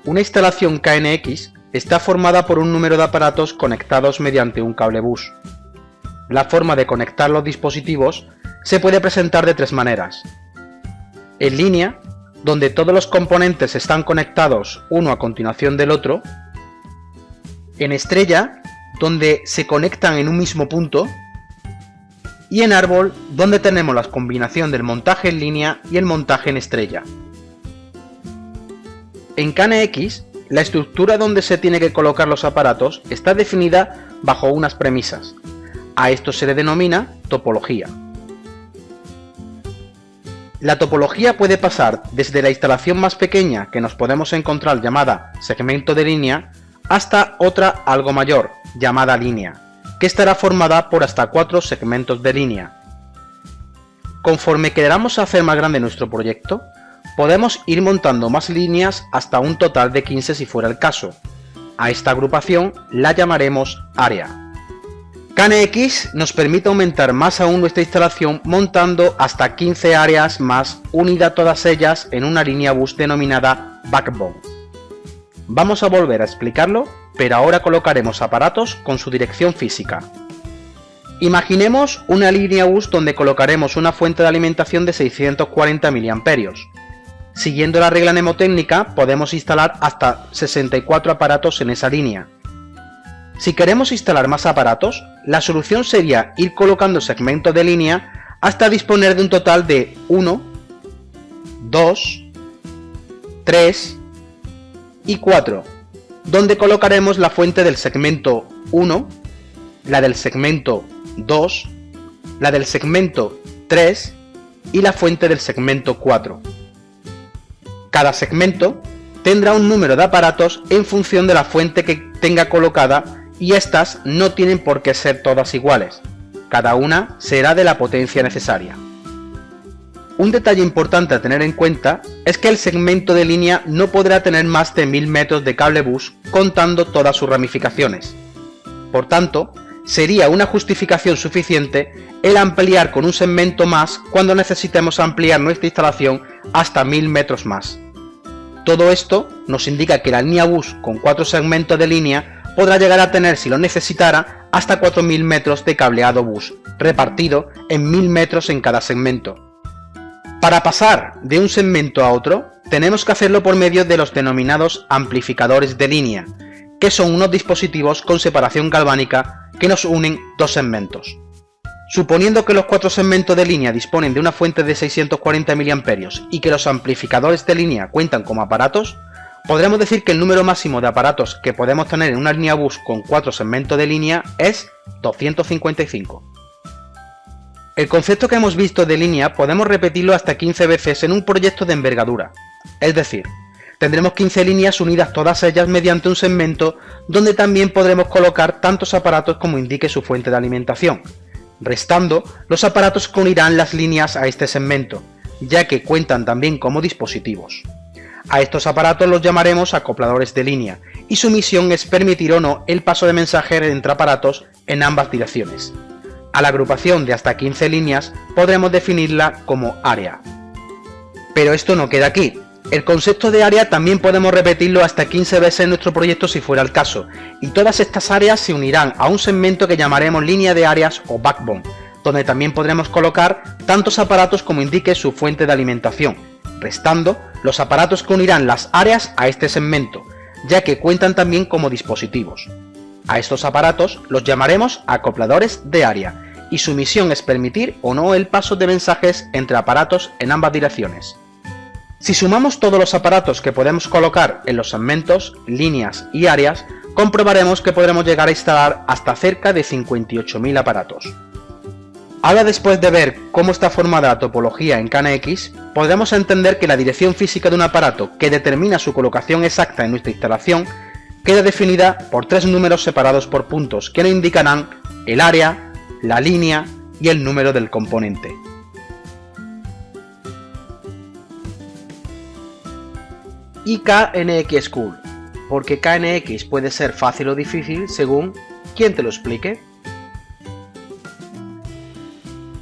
Una instalación KNX está formada por un número de aparatos conectados mediante un cable bus. La forma de conectar los dispositivos se puede presentar de tres maneras. En línea, donde todos los componentes están conectados uno a continuación del otro. En estrella, donde se conectan en un mismo punto. Y en árbol, donde tenemos la combinación del montaje en línea y el montaje en estrella. En KNX, la estructura donde se tiene que colocar los aparatos está definida bajo unas premisas. A esto se le denomina topología. La topología puede pasar desde la instalación más pequeña que nos podemos encontrar llamada segmento de línea hasta otra algo mayor, llamada línea, que estará formada por hasta 4 segmentos de línea. Conforme queramos hacer más grande nuestro proyecto, podemos ir montando más líneas hasta un total de 15 si fuera el caso. A esta agrupación la llamaremos área. KNX nos permite aumentar más aún nuestra instalación montando hasta 15 áreas más, unidas todas ellas en una línea bus denominada backbone. Vamos a volver a explicarlo, pero ahora colocaremos aparatos con su dirección física. Imaginemos una línea bus donde colocaremos una fuente de alimentación de 640 mA. Siguiendo la regla mnemotécnica podemos instalar hasta 64 aparatos en esa línea. Si queremos instalar más aparatos, la solución sería ir colocando segmentos de línea hasta disponer de un total de 1, 2, 3 y 4, donde colocaremos la fuente del segmento 1, la del segmento 2, la del segmento 3 y la fuente del segmento 4. Cada segmento tendrá un número de aparatos en función de la fuente que tenga colocada y estas no tienen por qué ser todas iguales, cada una será de la potencia necesaria. Un detalle importante a tener en cuenta es que el segmento de línea no podrá tener más de 1000 metros de cable bus contando todas sus ramificaciones. Por tanto, sería una justificación suficiente el ampliar con un segmento más cuando necesitemos ampliar nuestra instalación hasta 1000 metros más. Todo esto nos indica que la línea bus con 4 segmentos de línea podrá llegar a tener, si lo necesitara, hasta 4000 metros de cableado bus, repartido en 1000 metros en cada segmento. Para pasar de un segmento a otro, tenemos que hacerlo por medio de los denominados amplificadores de línea, que son unos dispositivos con separación galvánica que nos unen dos segmentos. Suponiendo que los 4 segmentos de línea disponen de una fuente de 640 mA y que los amplificadores de línea cuentan como aparatos, podremos decir que el número máximo de aparatos que podemos tener en una línea bus con 4 segmentos de línea es 255. El concepto que hemos visto de línea podemos repetirlo hasta 15 veces en un proyecto de envergadura, es decir, tendremos 15 líneas unidas todas ellas mediante un segmento donde también podremos colocar tantos aparatos como indique su fuente de alimentación, restando los aparatos que unirán las líneas a este segmento, ya que cuentan también como dispositivos. A estos aparatos los llamaremos acopladores de línea, y su misión es permitir o no el paso de mensaje entre aparatos en ambas direcciones. A la agrupación de hasta 15 líneas podremos definirla como área. Pero esto no queda aquí. El concepto de área también podemos repetirlo hasta 15 veces en nuestro proyecto si fuera el caso, y todas estas áreas se unirán a un segmento que llamaremos línea de áreas o backbone, donde también podremos colocar tantos aparatos como indique su fuente de alimentación, restando los aparatos que unirán las áreas a este segmento, ya que cuentan también como dispositivos. A estos aparatos los llamaremos acopladores de área, y su misión es permitir o no el paso de mensajes entre aparatos en ambas direcciones. Si sumamos todos los aparatos que podemos colocar en los segmentos, líneas y áreas, comprobaremos que podremos llegar a instalar hasta cerca de 58.000 aparatos. Ahora, después de ver cómo está formada la topología en KNX, podremos entender que la dirección física de un aparato que determina su colocación exacta en nuestra instalación queda definida por 3 números separados por puntos que nos indicarán el área, la línea y el número del componente. Y KNX Cool, porque KNX puede ser fácil o difícil según quien te lo explique.